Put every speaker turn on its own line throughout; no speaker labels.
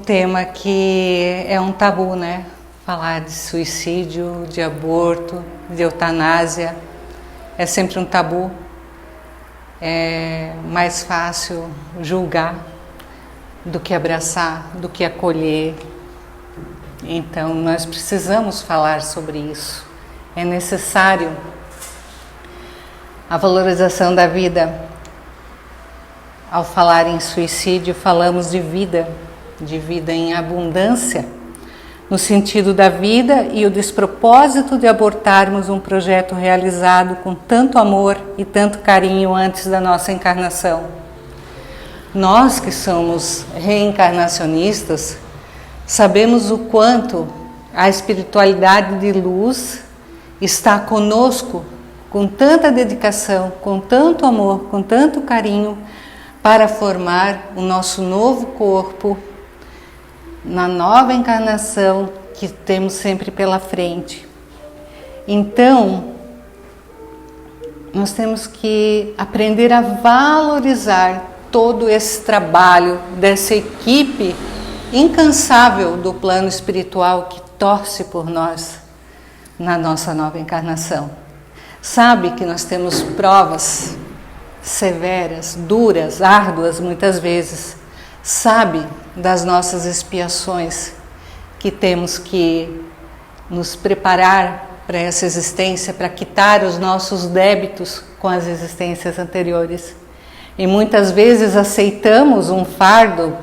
tema que é um tabu, né? Falar de suicídio, de aborto, de eutanásia, é sempre um tabu. É mais fácil julgar do que abraçar, do que acolher. Então, nós precisamos falar sobre isso. É necessário a valorização da vida. Ao falar em suicídio, falamos de vida em abundância, no sentido da vida e o despropósito de abortarmos um projeto realizado com tanto amor e tanto carinho antes da nossa encarnação. Nós que somos reencarnacionistas, sabemos o quanto a espiritualidade de luz está conosco com tanta dedicação, com tanto amor, com tanto carinho, para formar o nosso novo corpo na nova encarnação que temos sempre pela frente. Então, nós temos que aprender a valorizar todo esse trabalho dessa equipe incansável do plano espiritual que torce por nós na nossa nova encarnação. Sabe que nós temos provas severas, duras, árduas muitas vezes. Sabe das nossas expiações que temos que nos preparar para essa existência, para quitar os nossos débitos com as existências anteriores. E muitas vezes aceitamos um fardo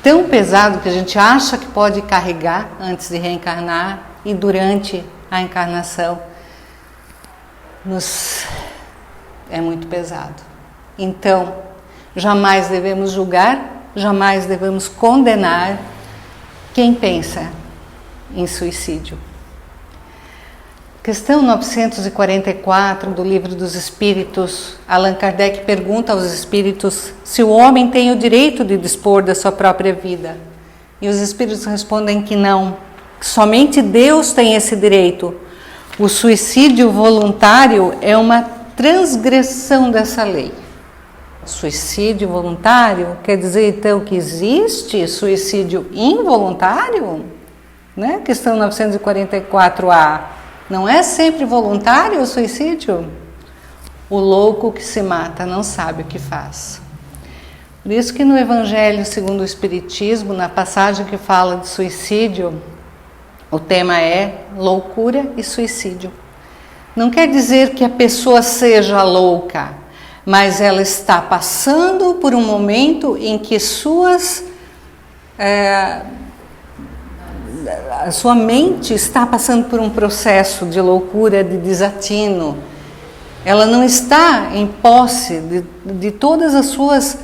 tão pesado que a gente acha que pode carregar antes de reencarnar e durante a encarnação é muito pesado. Então, jamais devemos julgar, jamais devemos condenar quem pensa em suicídio. Questão 944 do Livro dos Espíritos, Allan Kardec pergunta aos espíritos se o homem tem o direito de dispor da sua própria vida. E os espíritos respondem que não, que somente Deus tem esse direito. O suicídio voluntário é uma transgressão dessa lei. Suicídio voluntário quer dizer então que existe suicídio involuntário? Né? Questão 944A. Não é sempre voluntário o suicídio? O louco que se mata não sabe o que faz. Por isso que no Evangelho segundo o Espiritismo, na passagem que fala de suicídio, o tema é loucura e suicídio. Não quer dizer que a pessoa seja louca, mas ela está passando por um momento em que a sua mente está passando por um processo de loucura, de desatino. Ela não está em posse de todas as suas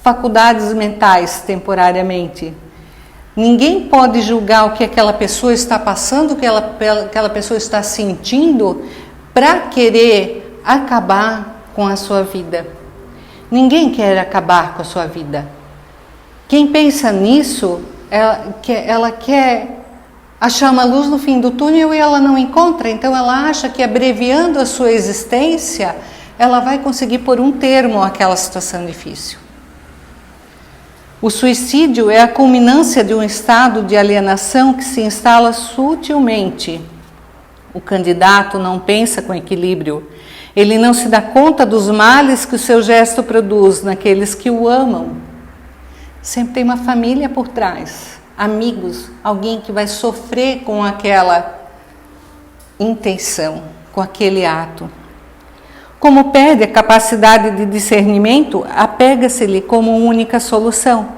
faculdades mentais temporariamente. Ninguém pode julgar o que aquela pessoa está passando, o que aquela pessoa está sentindo para querer acabar com a sua vida. Ninguém quer acabar com a sua vida. Quem pensa nisso, ela quer achar uma luz no fim do túnel e ela não encontra, então ela acha que abreviando a sua existência, ela vai conseguir pôr um termo àquela situação difícil. O suicídio é a culminância de um estado de alienação que se instala sutilmente. O candidato não pensa com equilíbrio. Ele não se dá conta dos males que o seu gesto produz naqueles que o amam. Sempre tem uma família por trás, amigos, alguém que vai sofrer com aquela intenção, com aquele ato. Como perde a capacidade de discernimento, apega-se-lhe como única solução,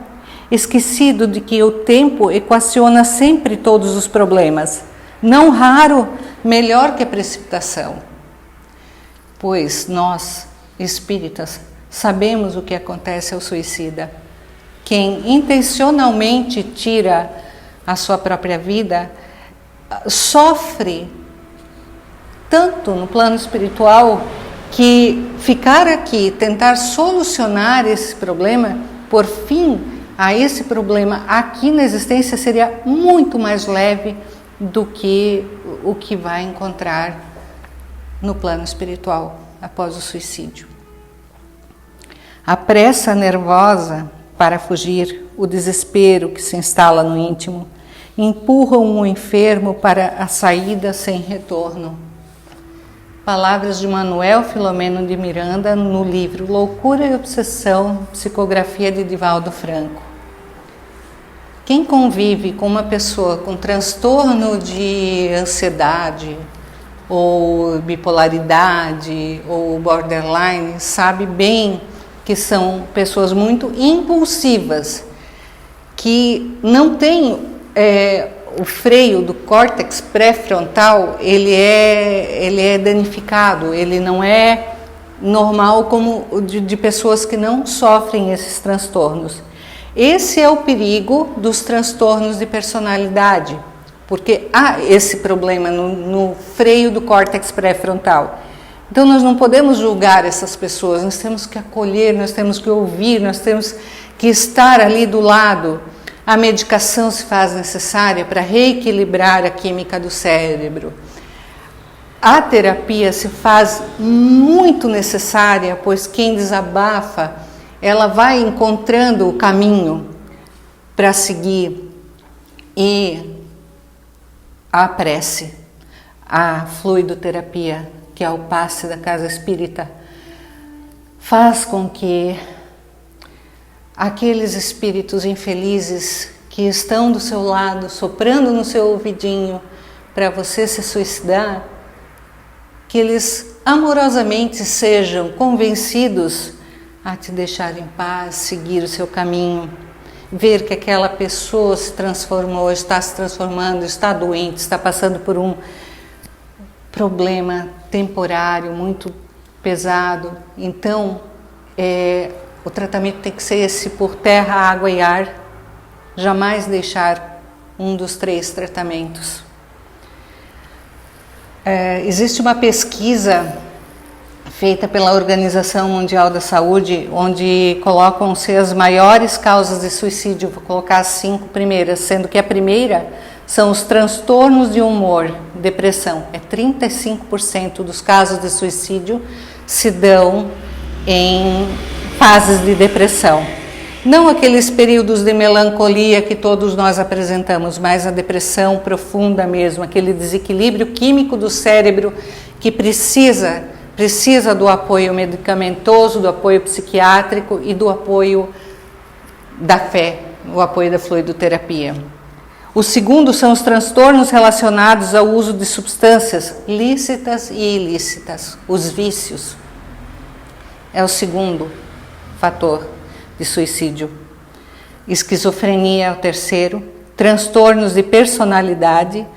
esquecido de que o tempo equaciona sempre todos os problemas, não raro melhor que a precipitação. Pois nós, espíritas, sabemos o que acontece ao suicida. Quem intencionalmente tira a sua própria vida sofre tanto no plano espiritual que ficar aqui, tentar solucionar esse problema, por fim a esse problema aqui na existência seria muito mais leve do que o que vai encontrar no plano espiritual após o suicídio. A pressa nervosa para fugir, o desespero que se instala no íntimo, empurram o enfermo para a saída sem retorno. Palavras de Manuel Filomeno de Miranda no livro Loucura e Obsessão, psicografia de Divaldo Franco. Quem convive com uma pessoa com transtorno de ansiedade, ou bipolaridade, ou borderline, sabe bem que são pessoas muito impulsivas, que não têm o freio do córtex pré-frontal, ele é danificado, ele não é normal como de pessoas que não sofrem esses transtornos. Esse é o perigo dos transtornos de personalidade, porque há esse problema no freio do córtex pré-frontal. Então nós não podemos julgar essas pessoas, nós temos que acolher, nós temos que ouvir, nós temos que estar ali do lado. A medicação se faz necessária para reequilibrar a química do cérebro. A terapia se faz muito necessária, pois quem desabafa, ela vai encontrando o caminho para seguir. E a prece, a fluidoterapia, que é o passe da casa espírita, faz com que aqueles espíritos infelizes que estão do seu lado, soprando no seu ouvidinho para você se suicidar, que eles amorosamente sejam convencidos a te deixar em paz, seguir o seu caminho, ver que aquela pessoa se transformou, está se transformando, está doente, está passando por um problema temporário muito pesado. Então, o tratamento tem que ser esse por terra, água e ar, jamais deixar um dos 3 tratamentos. Existe uma pesquisa feita pela Organização Mundial da Saúde, onde colocam-se as maiores causas de suicídio. Vou colocar as 5 primeiras, sendo que a primeira são os transtornos de humor, depressão. 35% dos casos de suicídio se dão em fases de depressão. Não aqueles períodos de melancolia que todos nós apresentamos, mas a depressão profunda mesmo, aquele desequilíbrio químico do cérebro que precisa do apoio medicamentoso, do apoio psiquiátrico e do apoio da fé, o apoio da fluidoterapia. O segundo são os transtornos relacionados ao uso de substâncias lícitas e ilícitas, os vícios. É o segundo fator de suicídio. Esquizofrenia é o terceiro, transtornos de personalidade,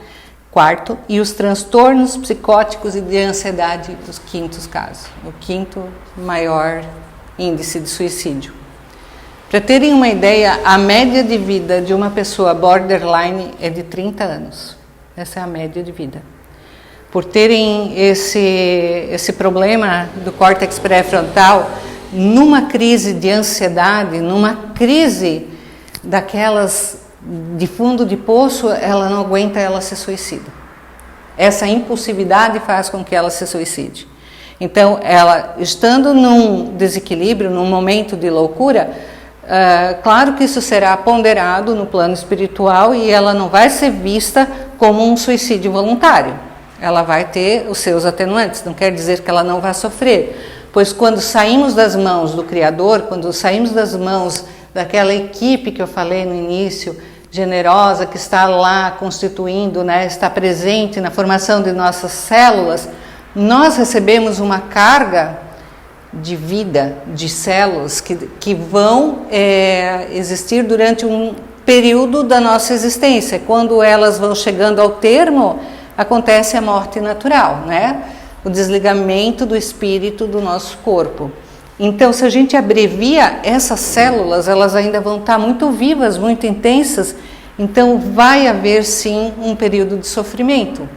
quarto, e os transtornos psicóticos e de ansiedade, os quintos casos, o quinto maior índice de suicídio. Para terem uma ideia, a média de vida de uma pessoa borderline é de 30 anos. Essa é a média de vida. Por terem esse problema do córtex pré-frontal, numa crise de ansiedade, numa crise daquelas de fundo de poço, ela não aguenta, ela se suicida. Essa impulsividade faz com que ela se suicide. Então, ela estando num desequilíbrio, num momento de loucura, claro que isso será ponderado no plano espiritual e ela não vai ser vista como um suicídio voluntário. Ela vai ter os seus atenuantes, não quer dizer que ela não vai sofrer, pois quando saímos das mãos do Criador, quando saímos das mãos daquela equipe que eu falei no início, generosa, que está lá constituindo, né, está presente na formação de nossas células, nós recebemos uma carga de vida, de células que vão existir durante um período da nossa existência. Quando elas vão chegando ao termo, acontece a morte natural, né? O desligamento do espírito do nosso corpo. Então, se a gente abrevia essas células, elas ainda vão estar muito vivas, muito intensas, então vai haver sim um período de sofrimento.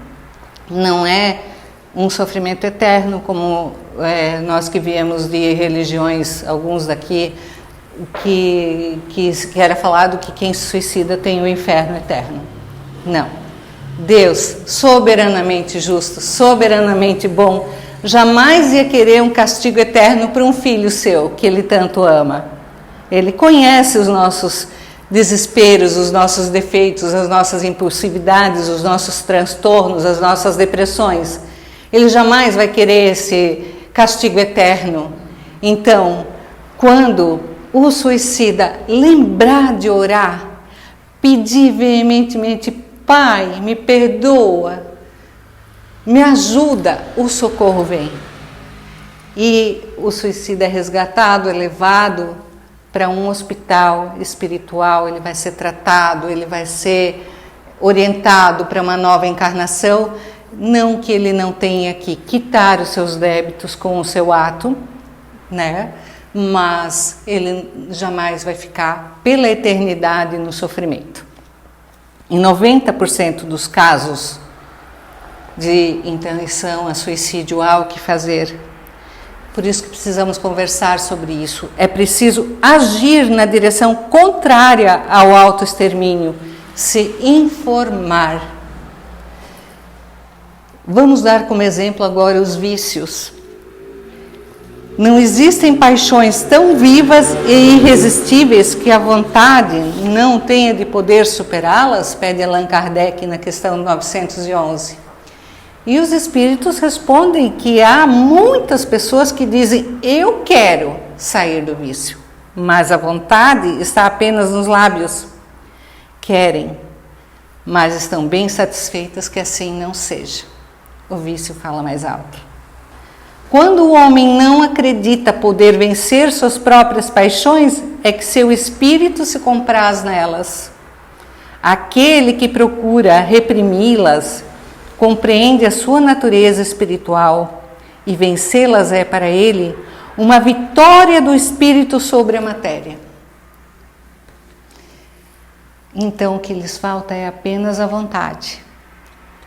Não é um sofrimento eterno, como nós que viemos de religiões, alguns daqui, que era falado que quem se suicida tem o inferno eterno. Não. Deus, soberanamente justo, soberanamente bom, jamais ia querer um castigo eterno para um filho seu, que ele tanto ama. Ele conhece os nossos desesperos, os nossos defeitos, as nossas impulsividades, os nossos transtornos, as nossas depressões. Ele jamais vai querer esse castigo eterno. Então, quando o suicida lembrar de orar, pedir veementemente: Pai, me perdoa, me ajuda, o socorro vem. E o suicida é resgatado, é levado para um hospital espiritual, ele vai ser tratado, ele vai ser orientado para uma nova encarnação. Não que ele não tenha que quitar os seus débitos com o seu ato, né? Mas ele jamais vai ficar pela eternidade no sofrimento. Em 90% dos casos de intenção a suicídio há o que fazer. Por isso que precisamos conversar sobre isso. É preciso agir na direção contrária ao autoextermínio, se informar. Vamos dar como exemplo agora os vícios. Não existem paixões tão vivas e irresistíveis que a vontade não tenha de poder superá-las, pede Allan Kardec na questão 911. E os espíritos respondem que há muitas pessoas que dizem: eu quero sair do vício, mas a vontade está apenas nos lábios. Querem, mas estão bem satisfeitas que assim não seja. O vício fala mais alto. Quando o homem não acredita poder vencer suas próprias paixões, é que seu espírito se compraz nelas. Aquele que procura reprimi-las compreende a sua natureza espiritual, e vencê-las é para ele uma vitória do espírito sobre a matéria. Então o que lhes falta é apenas a vontade.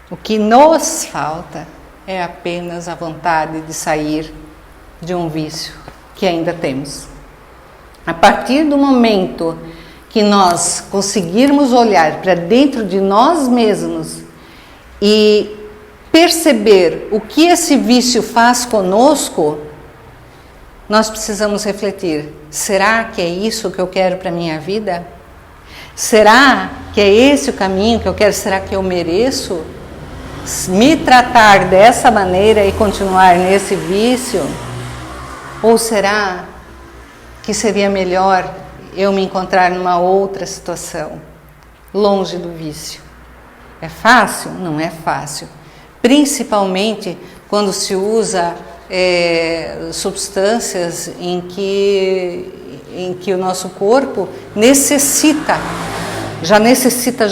O que nos falta é apenas a vontade de sair de um vício que ainda temos. A partir do momento que nós conseguirmos olhar para dentro de nós mesmos e perceber o que esse vício faz conosco, nós precisamos refletir: será que é isso que eu quero para a minha vida? Será que é esse o caminho que eu quero? Será que eu mereço me tratar dessa maneira e continuar nesse vício? Ou será que seria melhor eu me encontrar numa outra situação, longe do vício? É fácil? Não é fácil. Principalmente quando se usa substâncias em que o nosso corpo já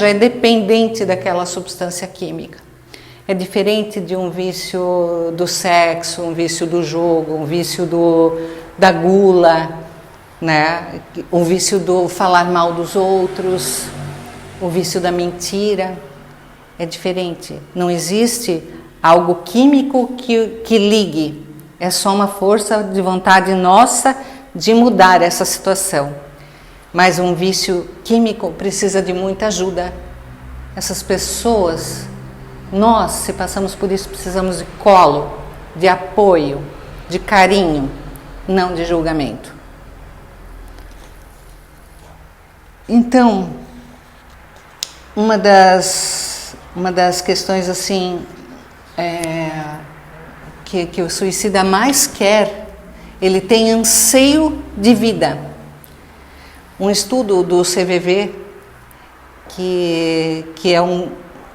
é dependente daquela substância química. É diferente de um vício do sexo, um vício do jogo, um vício da gula, né? Um vício do falar mal dos outros, o vício da mentira. É diferente. Não existe algo químico que ligue. É só uma força de vontade nossa de mudar essa situação. Mas um vício químico precisa de muita ajuda. Essas pessoas, nós, se passamos por isso, precisamos de colo, de apoio, de carinho, não de julgamento. Então, uma das questões assim que o suicida mais quer, ele tem anseio de vida. Um estudo do CVV, que é o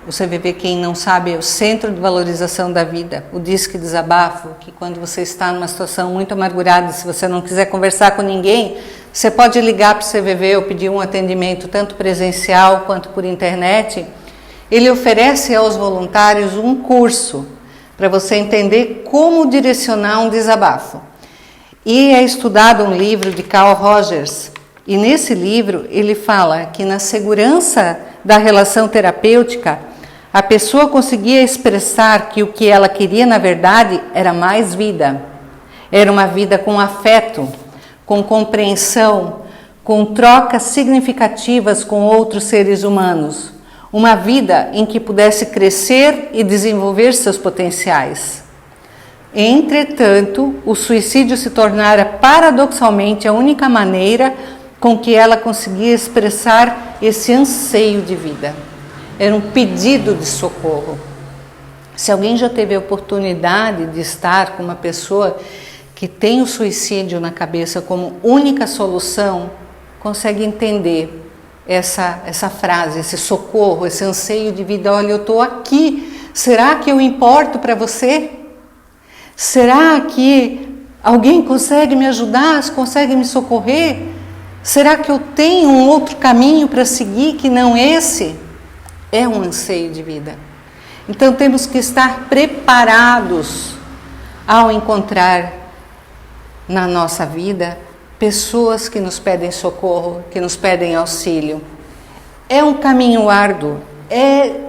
CVV, quem não sabe, é o Centro de Valorização da Vida, o Disque Desabafo, que quando você está numa situação muito amargurada, se você não quiser conversar com ninguém, você pode ligar para o CVV ou pedir um atendimento tanto presencial quanto por internet. Ele oferece aos voluntários um curso para você entender como direcionar um desabafo. E é estudado um livro de Carl Rogers, e nesse livro ele fala que na segurança da relação terapêutica, a pessoa conseguia expressar que o que ela queria na verdade era mais vida. Era uma vida com afeto, com compreensão, com trocas significativas com outros seres humanos. Uma vida em que pudesse crescer e desenvolver seus potenciais. Entretanto, o suicídio se tornara paradoxalmente a única maneira com que ela conseguia expressar esse anseio de vida. Era um pedido de socorro. Se alguém já teve a oportunidade de estar com uma pessoa que tem o suicídio na cabeça como única solução, consegue entender essa frase, esse socorro, esse anseio de vida. Olha, eu estou aqui, será que eu importo para você? Será que alguém consegue me ajudar, consegue me socorrer? Será que eu tenho um outro caminho para seguir que não esse? É um anseio de vida. Então temos que estar preparados ao encontrar na nossa vida pessoas que nos pedem socorro, que nos pedem auxílio. É um caminho árduo, é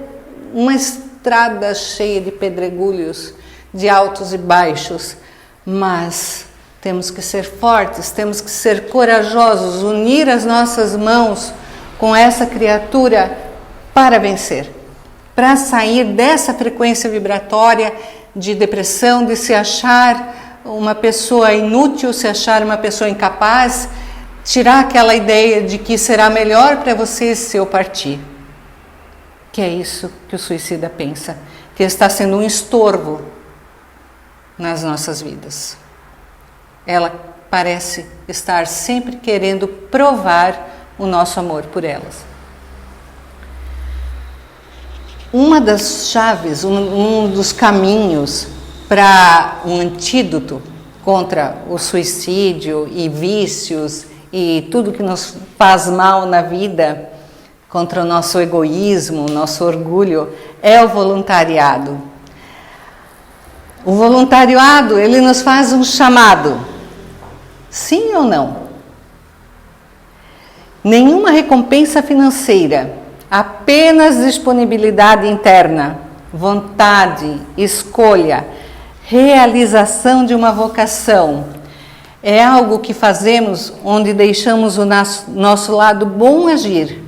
uma estrada cheia de pedregulhos, de altos e baixos, mas temos que ser fortes, temos que ser corajosos, unir as nossas mãos com essa criatura para vencer, para sair dessa frequência vibratória de depressão, de se achar uma pessoa inútil, se achar uma pessoa incapaz, tirar aquela ideia de que será melhor para você se eu partir. Que é isso que o suicida pensa, que está sendo um estorvo nas nossas vidas. Ela parece estar sempre querendo provar o nosso amor por elas. Uma das chaves, um dos caminhos para um antídoto contra o suicídio e vícios e tudo que nos faz mal na vida, contra o nosso egoísmo, o nosso orgulho, é o voluntariado. O voluntariado, ele nos faz um chamado. Sim ou não? Nenhuma recompensa financeira, apenas disponibilidade interna, vontade, escolha, realização de uma vocação. É algo que fazemos onde deixamos o nosso lado bom agir,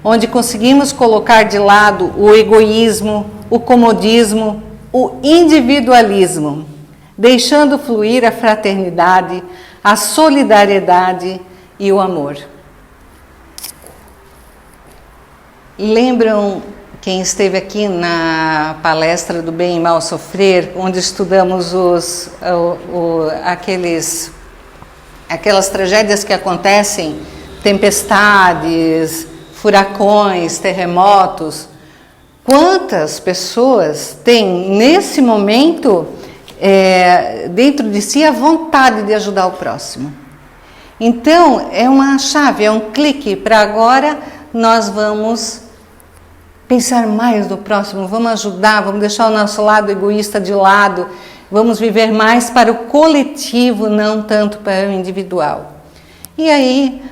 onde conseguimos colocar de lado o egoísmo, o comodismo, o individualismo, deixando fluir a fraternidade, a solidariedade e o amor. Lembram quem esteve aqui na palestra do Bem e Mal Sofrer, onde estudamos aquelas tragédias que acontecem, tempestades, furacões, terremotos? Quantas pessoas têm nesse momento dentro de si a vontade de ajudar o próximo? Então é uma chave, é um clique para agora nós vamos pensar mais no próximo, vamos ajudar, vamos deixar o nosso lado egoísta de lado, vamos viver mais para o coletivo, não tanto para o individual. E aí,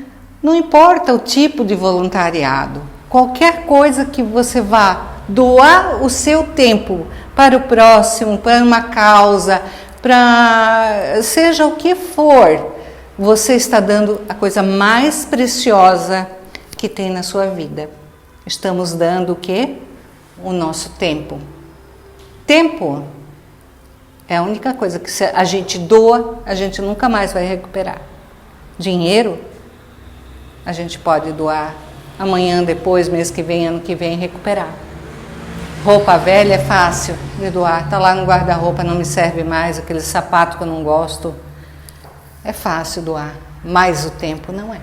não importa o tipo de voluntariado, qualquer coisa que você vá doar o seu tempo para o próximo, para uma causa, para seja o que for, você está dando a coisa mais preciosa que tem na sua vida. Estamos dando o quê? O nosso tempo. Tempo é a única coisa que se a gente doa, a gente nunca mais vai recuperar. Dinheiro, a gente pode doar amanhã, depois, mês que vem, ano que vem, recuperar. Roupa velha é fácil de doar. Está lá no guarda-roupa, não me serve mais, aquele sapato que eu não gosto. É fácil doar, mas o tempo não é.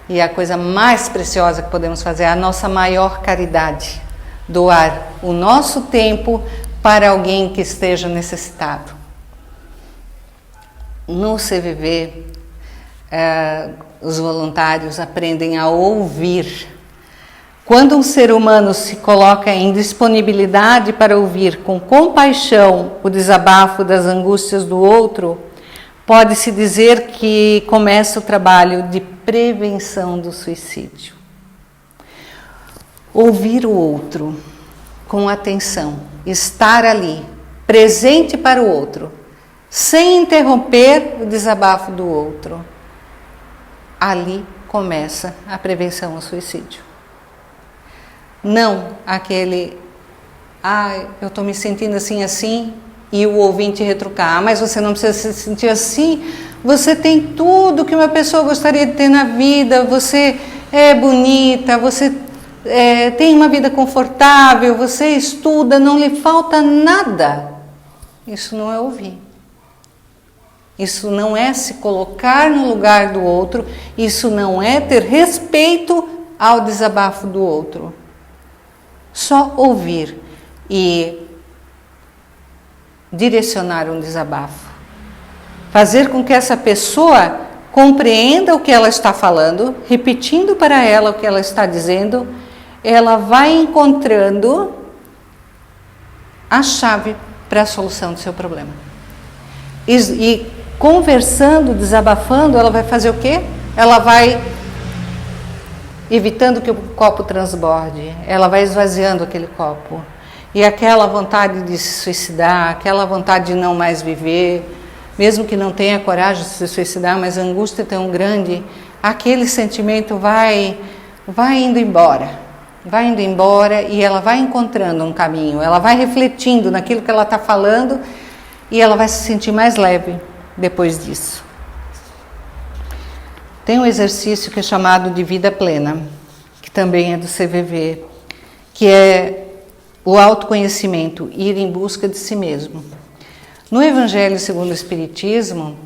E a coisa mais preciosa que podemos fazer é a nossa maior caridade. Doar o nosso tempo para alguém que esteja necessitado. No CVV, os voluntários aprendem a ouvir. Quando um ser humano se coloca em disponibilidade para ouvir com compaixão o desabafo das angústias do outro, pode-se dizer que começa o trabalho de prevenção do suicídio. Ouvir o outro com atenção, estar ali, presente para o outro, sem interromper o desabafo do outro. Ali começa a prevenção ao suicídio. Não aquele, eu estou me sentindo assim, e o ouvinte retrucar, mas você não precisa se sentir assim, você tem tudo que uma pessoa gostaria de ter na vida, você é bonita, você tem uma vida confortável, você estuda, não lhe falta nada. Isso não é ouvir. Isso não é se colocar no lugar do outro, isso não é ter respeito ao desabafo do outro. Só ouvir e direcionar um desabafo. Fazer com que essa pessoa compreenda o que ela está falando, repetindo para ela o que ela está dizendo, ela vai encontrando a chave para a solução do seu problema. E conversando, desabafando, ela vai fazer o quê? Ela vai evitando que o copo transborde, ela vai esvaziando aquele copo. E aquela vontade de se suicidar, aquela vontade de não mais viver, mesmo que não tenha coragem de se suicidar, mas a angústia é tão grande, aquele sentimento vai indo embora. Vai indo embora e ela vai encontrando um caminho, ela vai refletindo naquilo que ela está falando e ela vai se sentir mais leve depois disso. Tem um exercício que é chamado de vida plena, que também é do CVV, que é o autoconhecimento, ir em busca de si mesmo. No Evangelho segundo o Espiritismo,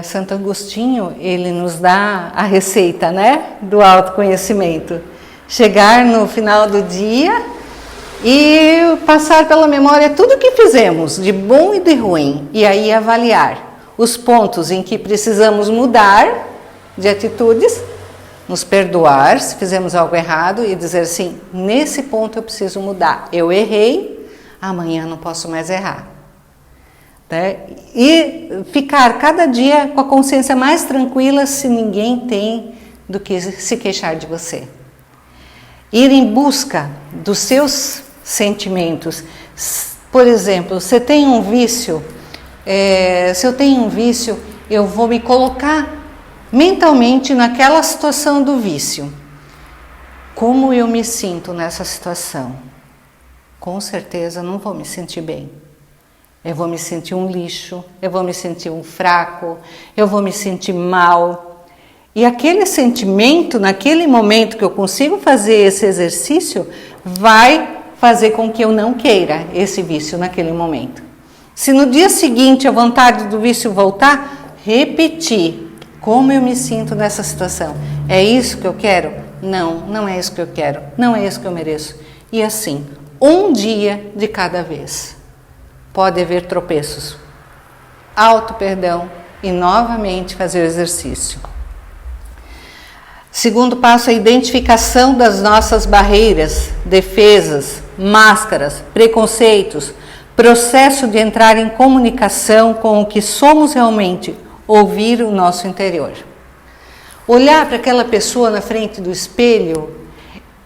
Santo Agostinho, ele nos dá a receita, né, do autoconhecimento. Chegar no final do dia e passar pela memória tudo o que fizemos, de bom e de ruim, e aí avaliar os pontos em que precisamos mudar de atitudes, nos perdoar se fizemos algo errado e dizer assim, nesse ponto eu preciso mudar, eu errei, amanhã não posso mais errar. Né? E ficar cada dia com a consciência mais tranquila se ninguém tem do que se queixar de você. Ir em busca dos seus sentimentos. Por exemplo, você tem um vício, se eu tenho um vício, eu vou me colocar mentalmente naquela situação do vício. Como eu me sinto nessa situação? Com certeza não vou me sentir bem. Eu vou me sentir um lixo, eu vou me sentir um fraco, eu vou me sentir mal. E aquele sentimento, naquele momento que eu consigo fazer esse exercício, vai fazer com que eu não queira esse vício naquele momento. Se no dia seguinte a vontade do vício voltar, repetir como eu me sinto nessa situação. É isso que eu quero? Não, não é isso que eu quero. Não é isso que eu mereço. E assim, um dia de cada vez. Pode haver tropeços. Auto-perdão e novamente fazer o exercício. Segundo passo, a identificação das nossas barreiras, defesas, máscaras, preconceitos, processo de entrar em comunicação com o que somos realmente, ouvir o nosso interior. Olhar para aquela pessoa na frente do espelho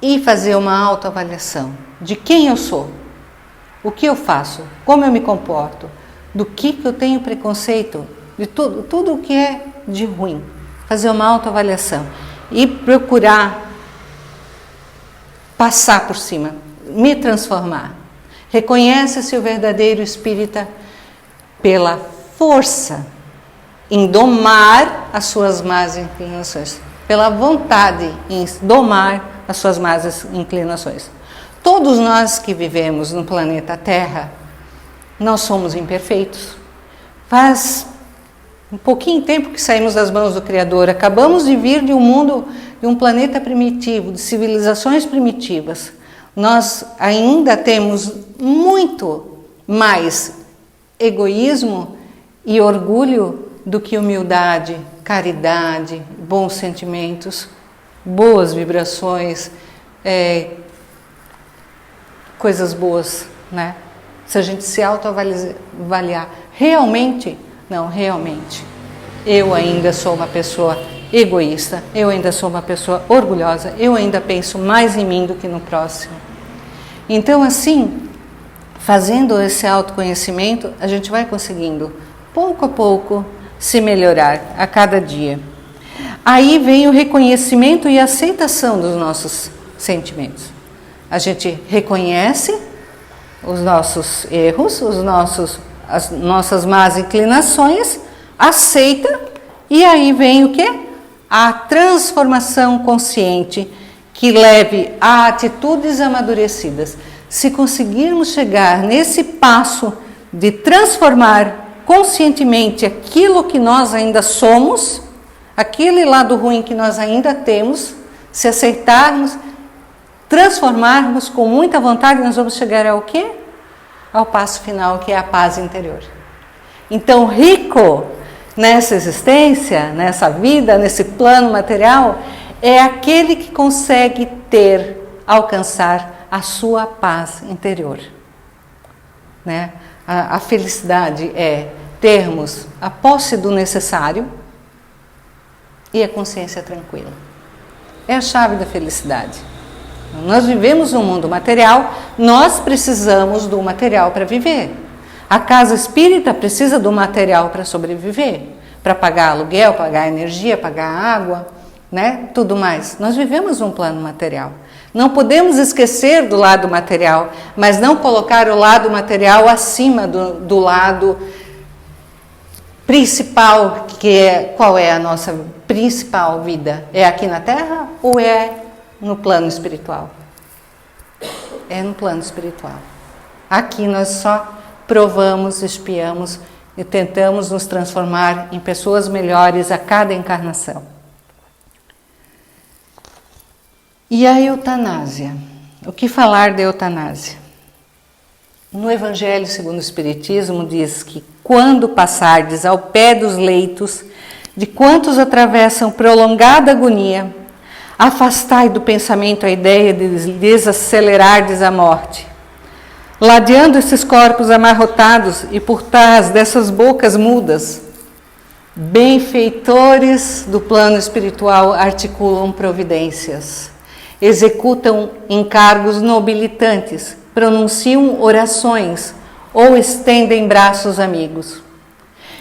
e fazer uma autoavaliação de quem eu sou, o que eu faço, como eu me comporto, do que eu tenho preconceito, de tudo o que é de ruim. Fazer uma autoavaliação. E procurar passar por cima, me transformar. Reconhece-se o verdadeiro espírita pela força em domar as suas más inclinações, pela vontade em domar as suas más inclinações. Todos nós que vivemos no planeta Terra, nós somos imperfeitos. Faz um pouquinho tempo que saímos das mãos do Criador, acabamos de vir de um mundo, de um planeta primitivo, de civilizações primitivas. Nós ainda temos muito mais egoísmo e orgulho do que humildade, caridade, bons sentimentos, boas vibrações, coisas boas, né? Se a gente se autoavaliar realmente, não, realmente, eu ainda sou uma pessoa egoísta, eu ainda sou uma pessoa orgulhosa, eu ainda penso mais em mim do que no próximo. Então, assim, fazendo esse autoconhecimento, a gente vai conseguindo, pouco a pouco, se melhorar a cada dia. Aí vem o reconhecimento e aceitação dos nossos sentimentos. A gente reconhece os nossos erros, as nossas más inclinações, aceita, e aí vem o quê? A transformação consciente que leve a atitudes amadurecidas. Se conseguirmos chegar nesse passo de transformar conscientemente aquilo que nós ainda somos, aquele lado ruim que nós ainda temos, se aceitarmos, transformarmos com muita vontade, nós vamos chegar ao quê? Ao passo final, que é a paz interior. Então, rico nessa existência, nessa vida, nesse plano material, é aquele que consegue alcançar a sua paz interior. Né? A felicidade é termos a posse do necessário e a consciência tranquila. É a chave da felicidade. Nós vivemos num mundo material, nós precisamos do material para viver. A casa espírita precisa do material para sobreviver, para pagar aluguel, pagar energia, pagar água, né? Tudo mais. Nós vivemos num plano material. Não podemos esquecer do lado material, mas não colocar o lado material acima do lado principal, qual é a nossa principal vida? É aqui na Terra ou é no plano espiritual? É no plano espiritual. Aqui nós só provamos, espiamos e tentamos nos transformar em pessoas melhores a cada encarnação. E a eutanásia? O que falar de eutanásia? No Evangelho segundo o Espiritismo diz que quando passardes ao pé dos leitos de quantos atravessam prolongada agonia, afastai do pensamento a ideia de desacelerardes a morte. Ladeando esses corpos amarrotados e por trás dessas bocas mudas, benfeitores do plano espiritual articulam providências, executam encargos nobilitantes, pronunciam orações ou estendem braços amigos.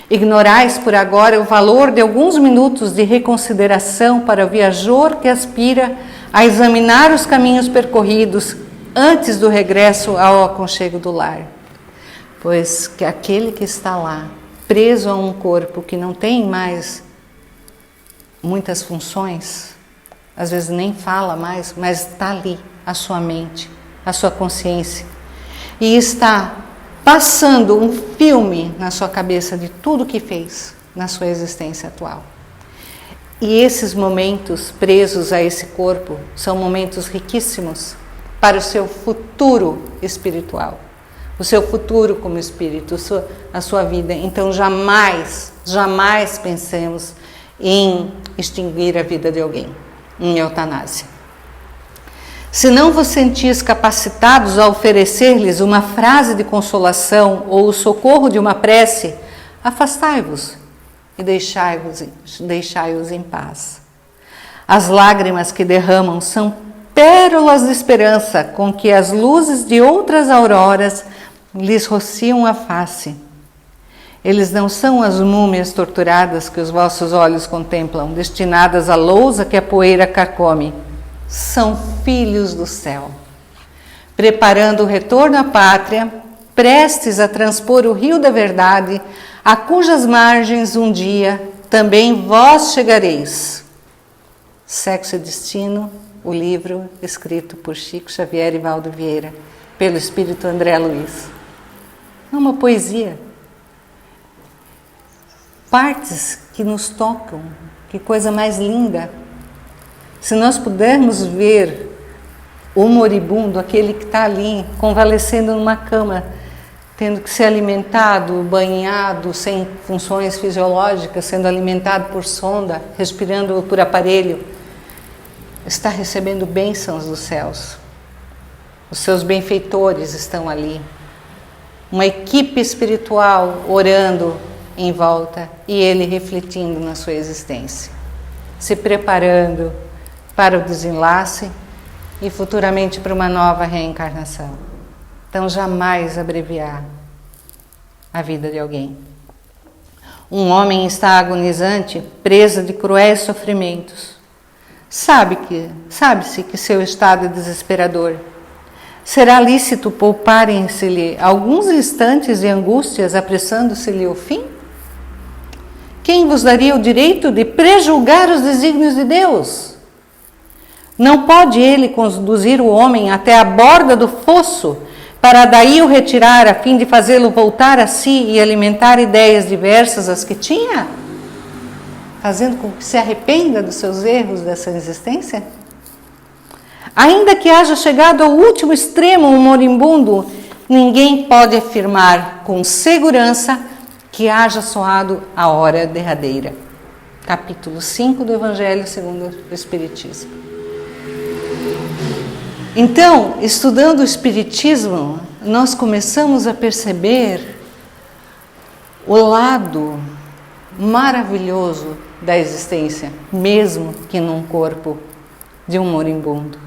Ignorais por agora o valor de alguns minutos de reconsideração para o viajor que aspira a examinar os caminhos percorridos antes do regresso ao aconchego do lar. Pois que aquele que está lá, preso a um corpo que não tem mais muitas funções, às vezes nem fala mais, mas está ali a sua mente, a sua consciência, e está passando um filme na sua cabeça de tudo que fez na sua existência atual. E esses momentos presos a esse corpo são momentos riquíssimos para o seu futuro espiritual, o seu futuro como espírito, a sua vida. Então jamais pensemos em extinguir a vida de alguém, em eutanásia. Se não vos sentis capacitados a oferecer-lhes uma frase de consolação ou o socorro de uma prece, afastai-vos e deixai-os em paz. As lágrimas que derramam são pérolas de esperança com que as luzes de outras auroras lhes rociam a face. Eles não são as múmias torturadas que os vossos olhos contemplam, destinadas à lousa que a poeira carcome. São filhos do céu, preparando o retorno à pátria, prestes a transpor o rio da verdade, a cujas margens um dia também vós chegareis. Sexo e Destino, o livro escrito por Chico Xavier e Valdo Vieira, pelo espírito André Luiz. É uma poesia. Partes que nos tocam, que coisa mais linda. Se nós pudermos ver o moribundo, aquele que está ali, convalescendo numa cama, tendo que ser alimentado, banhado, sem funções fisiológicas, sendo alimentado por sonda, respirando por aparelho, está recebendo bênçãos dos céus. Os seus benfeitores estão ali. Uma equipe espiritual orando em volta e ele refletindo na sua existência, se preparando para o desenlace e futuramente para uma nova reencarnação. Então, jamais abreviar a vida de alguém. Um homem está agonizante, preso de cruéis sofrimentos. Sabe-se que seu estado é desesperador. Será lícito pouparem-se-lhe alguns instantes de angústias, apressando-se-lhe o fim? quem vos daria o direito de prejulgar os desígnios de Deus? Não pode ele conduzir o homem até a borda do fosso, para daí o retirar, a fim de fazê-lo voltar a si e alimentar ideias diversas às que tinha? Fazendo com que se arrependa dos seus erros dessa existência? Ainda que haja chegado ao último extremo um moribundo, ninguém pode afirmar com segurança que haja soado a hora derradeira. Capítulo 5 do Evangelho segundo o Espiritismo. Então, estudando o Espiritismo, nós começamos a perceber o lado maravilhoso da existência, mesmo que num corpo de um moribundo.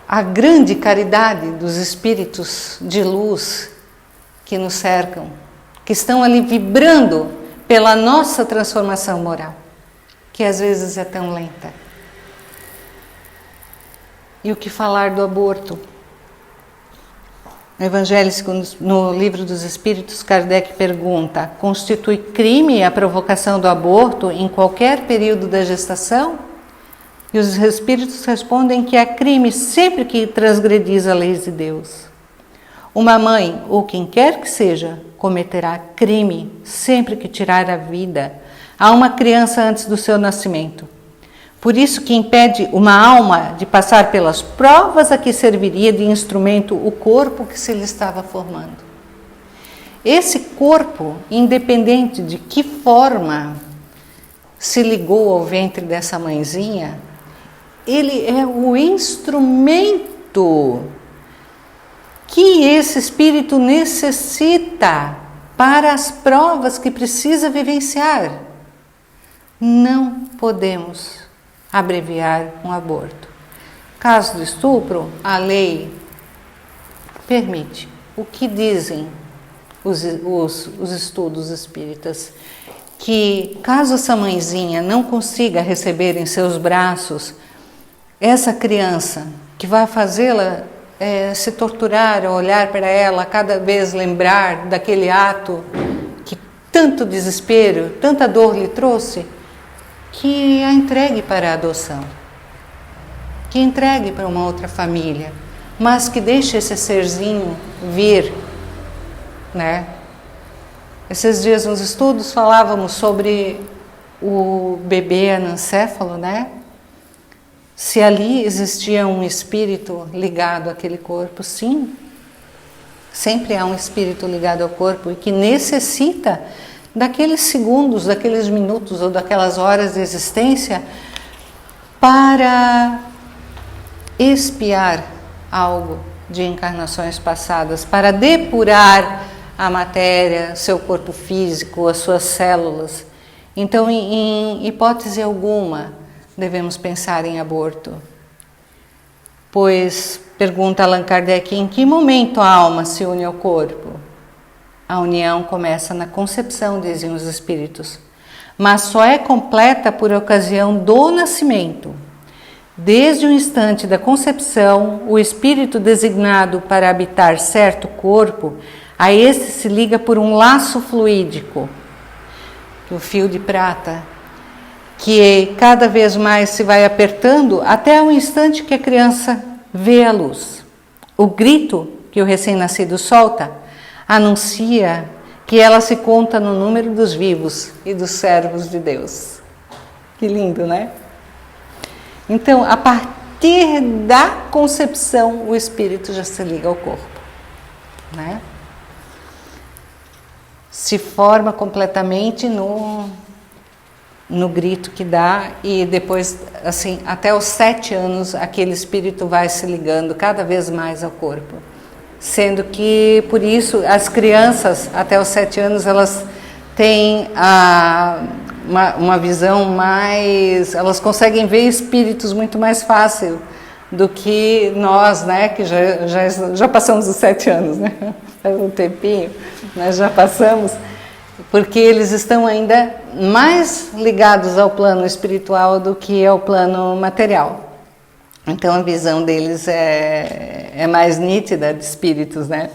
A grande caridade dos espíritos de luz que nos cercam, que estão ali vibrando pela nossa transformação moral, que às vezes é tão lenta. E o que falar do aborto? No Evangelho, no Livro dos Espíritos, Kardec pergunta: constitui crime a provocação do aborto em qualquer período da gestação? E os Espíritos respondem que é crime sempre que transgredis a lei de Deus. Uma mãe, ou quem quer que seja, cometerá crime sempre que tirar a vida a uma criança antes do seu nascimento. Por isso que impede uma alma de passar pelas provas a que serviria de instrumento o corpo que se lhe estava formando. Esse corpo, independente de que forma se ligou ao ventre dessa mãezinha, ele é o instrumento que esse espírito necessita para as provas que precisa vivenciar. Não podemos abreviar um aborto. Caso de estupro, a lei permite. O que dizem os estudos espíritas? Que caso essa mãezinha não consiga receber em seus braços essa criança, que vai fazê-la se torturar, olhar para ela, cada vez lembrar daquele ato que tanto desespero, tanta dor lhe trouxe, que a entregue para a adoção, que entregue para uma outra família, mas que deixe esse serzinho vir, né? Esses dias nos estudos falávamos sobre o bebê anencéfalo, né? Se ali existia um espírito ligado àquele corpo, sim, sempre há um espírito ligado ao corpo e que necessita daqueles segundos, daqueles minutos ou daquelas horas de existência para expiar algo de encarnações passadas, para depurar a matéria, seu corpo físico, as suas células. Então, em hipótese alguma, devemos pensar em aborto. Pois, pergunta Allan Kardec, em que momento a alma se une ao corpo? A união começa na concepção, dizem os espíritos, mas só é completa por ocasião do nascimento. Desde o instante da concepção, o espírito designado para habitar certo corpo, a este se liga por um laço fluídico, o fio de prata, que cada vez mais se vai apertando até o instante que a criança vê a luz. O grito que o recém-nascido solta anuncia que ela se conta no número dos vivos e dos servos de Deus. Que lindo, né? Então, a partir da concepção, o espírito já se liga ao corpo, né? Se forma completamente no grito que dá, e depois, assim, até os 7 anos, aquele espírito vai se ligando cada vez mais ao corpo. Sendo que, por isso, as crianças, até os 7 anos, elas têm uma visão mais... Elas conseguem ver espíritos muito mais fácil do que nós, né, que já passamos os 7 anos, né? Faz um tempinho, nós já passamos... Porque eles estão ainda mais ligados ao plano espiritual do que ao plano material. Então a visão deles é mais nítida de espíritos, né?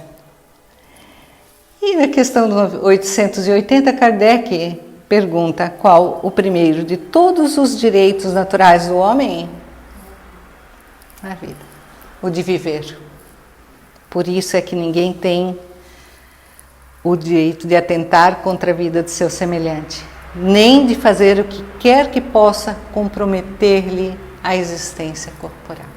E na questão do 880, Kardec pergunta qual o primeiro de todos os direitos naturais do homem? Na vida, o de viver. Por isso é que ninguém tem o direito de atentar contra a vida de seu semelhante, nem de fazer o que quer que possa comprometer-lhe a existência corporal.